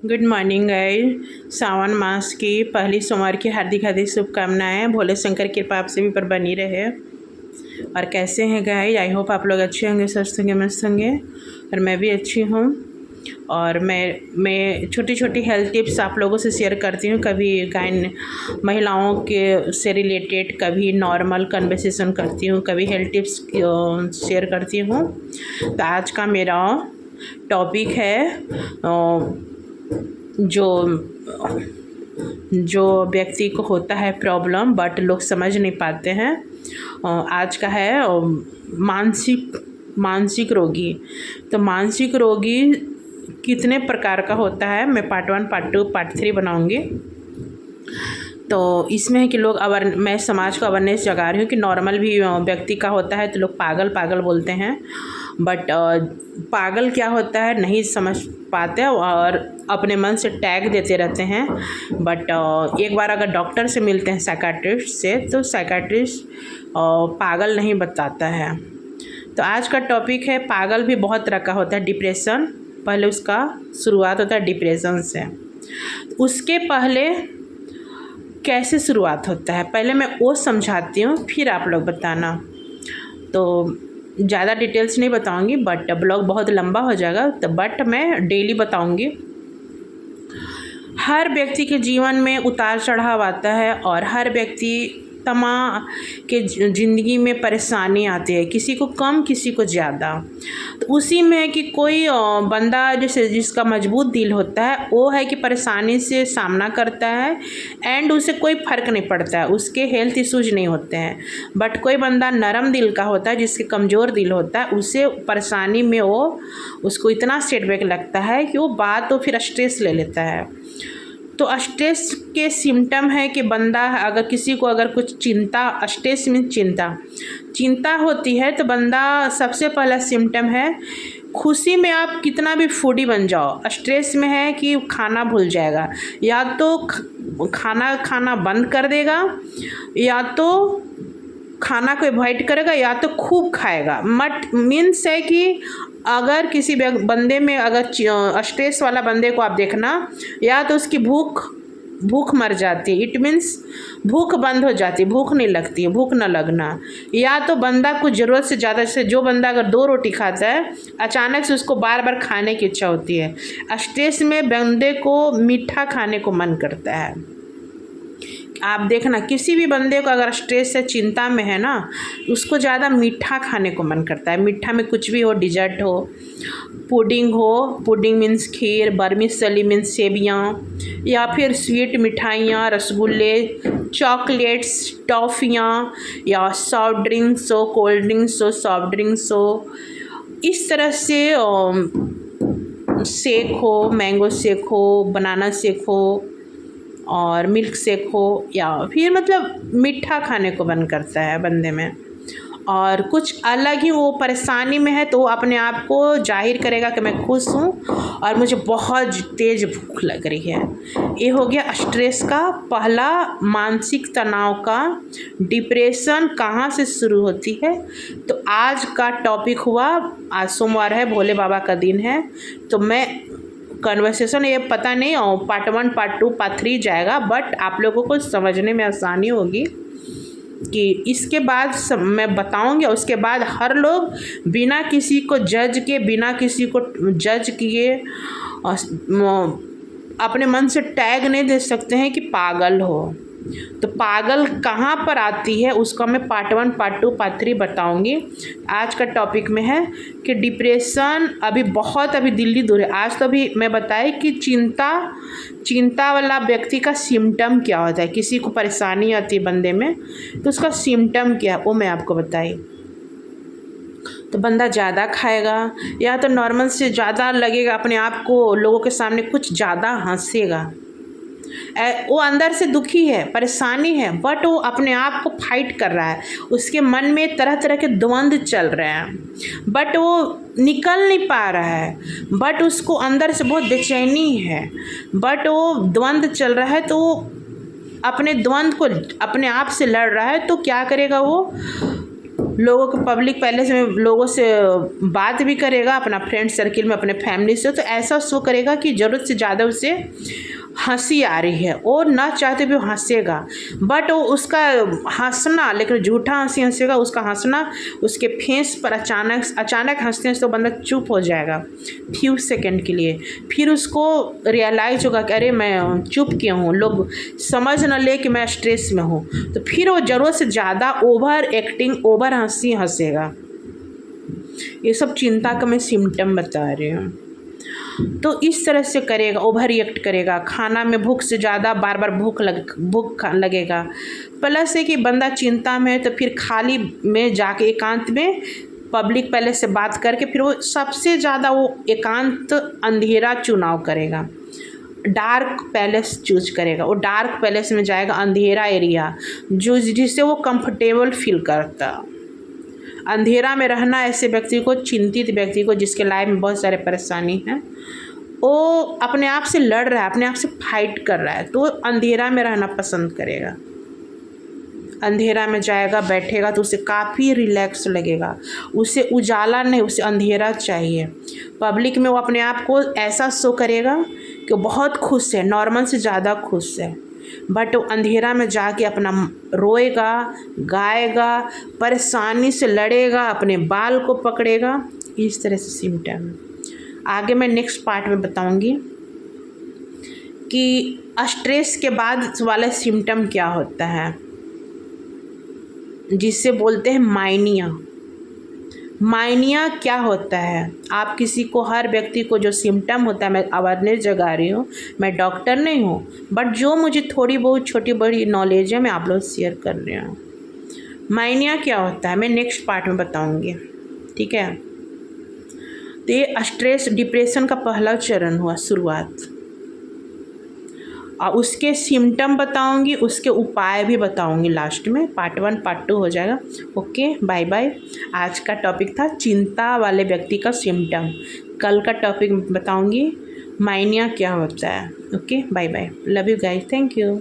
Good morning guys. Sawan मास की पहली सोमवार की हार्दिक हार्दिक शुभकामनाएं। भोले शंकर की कृपा आप सभी पर बनी रहे। और कैसे हैं गाइस? आई होप आप लोग अच्छे होंगे, स्वस्थ होंगे, मस्त होंगे। और मैं भी अच्छी हूँ। और मैं छोटी छोटी हेल्थ टिप्स आप लोगों से शेयर करती हूँ। कभी गाइन महिलाओं के से रिलेटेड, कभी नॉर्मल कन्वर्सेशन करती हूँ, कभी हेल्थ टिप्स शेयर करती हूँ। तो आज का मेरा टॉपिक है जो जो व्यक्ति को होता है प्रॉब्लम बट लोग समझ नहीं पाते हैं। आज का है मानसिक रोगी। तो मानसिक रोगी कितने प्रकार का होता है, मैं पार्ट 1, पार्ट 2, पार्ट 3 बनाऊंगी। तो इसमें है कि मैं समाज को अवेयरनेस जगा रही हूँ कि नॉर्मल भी व्यक्ति का होता है तो लोग पागल पागल बोलते हैं। बट पागल क्या होता है नहीं समझ पाते और अपने मन से टैग देते रहते हैं। बट एक बार अगर डॉक्टर से मिलते हैं, साइकाट्रिस्ट से, तो साइकाट्रिस्ट पागल नहीं बताता है। तो आज का टॉपिक है पागल भी बहुत तरह का होता है। डिप्रेशन, पहले उसका शुरुआत होता है डिप्रेशन से। उसके पहले कैसे शुरुआत होता है पहले मैं वो समझाती हूँ, फिर आप लोग बताना। तो ज़्यादा डिटेल्स नहीं बताऊँगी, बट ब्लॉग बहुत लंबा हो जाएगा। तो बट मैं डेली बताऊँगी। हर व्यक्ति के जीवन में उतार चढ़ाव आता है और हर व्यक्ति के ज़िंदगी में परेशानी आती है, किसी को कम किसी को ज़्यादा। तो उसी में है कि कोई बंदा जैसे जिसका मजबूत दिल होता है वो है कि परेशानी से सामना करता है एंड उसे कोई फ़र्क नहीं पड़ता है, उसके हेल्थ इश्यूज नहीं होते हैं। बट कोई बंदा नरम दिल का होता है, जिसके कमज़ोर दिल होता है, उसे परेशानी में उसको इतना सेटबैक लगता है कि वो बात तो फिर स्ट्रेस ले लेता है। तो स्ट्रेस के सिम्टम है कि बंदा अगर किसी को अगर कुछ स्ट्रेस में चिंता होती है तो बंदा सबसे पहला सिम्टम है, खुशी में आप कितना भी फूडी बन जाओ, स्ट्रेस में है कि खाना भूल जाएगा, या तो खाना बंद कर देगा, या तो खाना को अवॉइड करेगा, या तो खूब खाएगा। मीन्स है कि अगर किसी बंदे में अगर स्ट्रेस वाला बंदे को आप देखना, या तो उसकी भूख मर जाती है, इट मीन्स भूख बंद हो जाती है, भूख नहीं लगती है, भूख न लगना। या तो बंदा कुछ ज़रूरत से ज़्यादा, जैसे जो बंदा अगर 2 रोटी खाता है अचानक से उसको बार बार खाने की इच्छा होती है। स्ट्रेस में बंदे को मीठा खाने को मन करता है। आप देखना किसी भी बंदे को अगर स्ट्रेस से चिंता में है ना, उसको ज़्यादा मीठा खाने को मन करता है। मीठा में कुछ भी हो, डिजर्ट हो, पुडिंग मीन्स खीर, बर्मिसली मीन्स सेवियाँ, या फिर स्वीट मिठाइयाँ, रसगुल्ले, चॉकलेट्स, टॉफ़ियाँ, या सॉफ्ट ड्रिंक्स हो, कोल्ड ड्रिंक्स हो, सॉफ्ट ड्रिंक्स हो। इस तरह से शेक हो, मैंगो शेक हो, बनाना शेक हो, और मिल्क शेक हो, या फिर मतलब मीठा खाने को मन करता है बंदे में। और कुछ अलग ही वो परेशानी में है तो वो अपने आप को जाहिर करेगा कि मैं खुश हूँ और मुझे बहुत तेज़ भूख लग रही है। ये हो गया स्ट्रेस का पहला मानसिक तनाव का। डिप्रेशन कहाँ से शुरू होती है? तो आज का टॉपिक हुआ, आज सोमवार है, भोले बाबा का दिन है, तो मैं कन्वर्सेशन ये पता नहीं पार्ट 1, पार्ट 2, पार्ट 3 जाएगा, बट आप लोगों को समझने में आसानी होगी कि इसके बाद मैं बताऊंगी। उसके बाद हर लोग बिना किसी को जज के, बिना किसी को जज किए अपने मन से टैग नहीं दे सकते हैं कि पागल हो। तो पागल कहाँ पर आती है उसका मैं पार्ट 1, पार्ट 2, पार्ट 3 बताऊंगी। आज का टॉपिक में है कि डिप्रेशन अभी दिल्ली दूर है। आज तो अभी मैं बताई कि चिंता वाला व्यक्ति का सिम्टम क्या होता है, किसी को परेशानी आती है बंदे में तो उसका सिम्टम क्या है वो मैं आपको बताई। तो बंदा ज़्यादा खाएगा, या तो नॉर्मल से ज़्यादा लगेगा अपने आप को, लोगों के सामने कुछ ज़्यादा हंसेगा। वो अंदर से दुखी है, परेशानी है, बट वो अपने आप को फाइट कर रहा है। उसके मन में तरह तरह के द्वंद्व चल रहे हैं, बट वो निकल नहीं पा रहा है, बट उसको अंदर से बहुत बेचैनी है, बट वो द्वंद्व चल रहा है। तो अपने द्वंद्व को अपने आप से लड़ रहा है। तो क्या करेगा वो? लोगों को पब्लिक पैलेस में लोगों से बात भी करेगा, अपना फ्रेंड सर्किल में, अपने फैमिली से, तो ऐसा शो करेगा कि ज़रूरत से ज़्यादा उसे हंसी आ रही है, वो ना चाहते भी हंसेगा, बट वो उसका हंसना, लेकिन झूठा हंसी हंसेगा, उसका हंसना उसके फेस पर अचानक हंसते हैं तो बंदा चुप हो जाएगा फ्यू सेकंड के लिए, फिर उसको रियलाइज होगा कि अरे मैं चुप क्यों हूँ, लोग समझ न ले कि मैं स्ट्रेस में हूँ, तो फिर वो ज़रूरत से ज़्यादा ओवर एक्टिंग, ओवर हंसी हंसेगा। ये सब चिंता का मैं सिम्टम बता रही हूँ। तो इस तरह से करेगा, ओवर रिएक्ट करेगा, खाना में भूख से ज़्यादा बार बार भूख लगेगा। प्लस है कि बंदा चिंता में है तो फिर खाली में जाके एकांत में पब्लिक पैलेस से बात करके फिर वो सबसे ज़्यादा वो एकांत अंधेरा चुनाव करेगा, डार्क पैलेस चूज करेगा। वो डार्क पैलेस में जाएगा, अंधेरा एरिया जो जिससे वो कंफर्टेबल फील करता। अंधेरा में रहना ऐसे व्यक्ति को, चिंतित व्यक्ति को जिसके लाइफ में बहुत सारे परेशानी हैं, वो अपने आप से लड़ रहा है, अपने आप से फाइट कर रहा है, तो अंधेरा में रहना पसंद करेगा। अंधेरा में जाएगा, बैठेगा तो उसे काफ़ी रिलैक्स लगेगा, उसे उजाला नहीं, उसे अंधेरा चाहिए। पब्लिक में वो अपने आप को ऐसा शो करेगा कि बहुत खुश है, नॉर्मल से ज़्यादा खुश है, बट वो अंधेरा में जाके अपना रोएगा, गाएगा, परेशानी से लड़ेगा, अपने बाल को पकड़ेगा। इस तरह से सिम्टम आगे मैं नेक्स्ट पार्ट में बताऊंगी कि स्ट्रेस के बाद वाला सिम्टम क्या होता है, जिससे बोलते हैं माइनिया। माइनिया क्या होता है? आप किसी को, हर व्यक्ति को जो सिम्टम होता है, मैं अवेयरनेस जगा रही हूँ, मैं डॉक्टर नहीं हूँ, बट जो मुझे थोड़ी बहुत छोटी बड़ी नॉलेज है मैं आप लोग शेयर कर रही हूँ। माइनिया क्या होता है मैं नेक्स्ट पार्ट में बताऊँगी, ठीक है। तो ये स्ट्रेस डिप्रेशन का पहला चरण हुआ, शुरुआत, और उसके सिम्टम बताऊंगी, उसके उपाय भी बताऊंगी लास्ट में। पार्ट 1 पार्ट 2 हो जाएगा। Okay, bye bye. आज का टॉपिक था चिंता वाले व्यक्ति का सिम्टम। कल का टॉपिक बताऊंगी माइनिया क्या होता है। Okay, bye bye. Love you guys, thank you.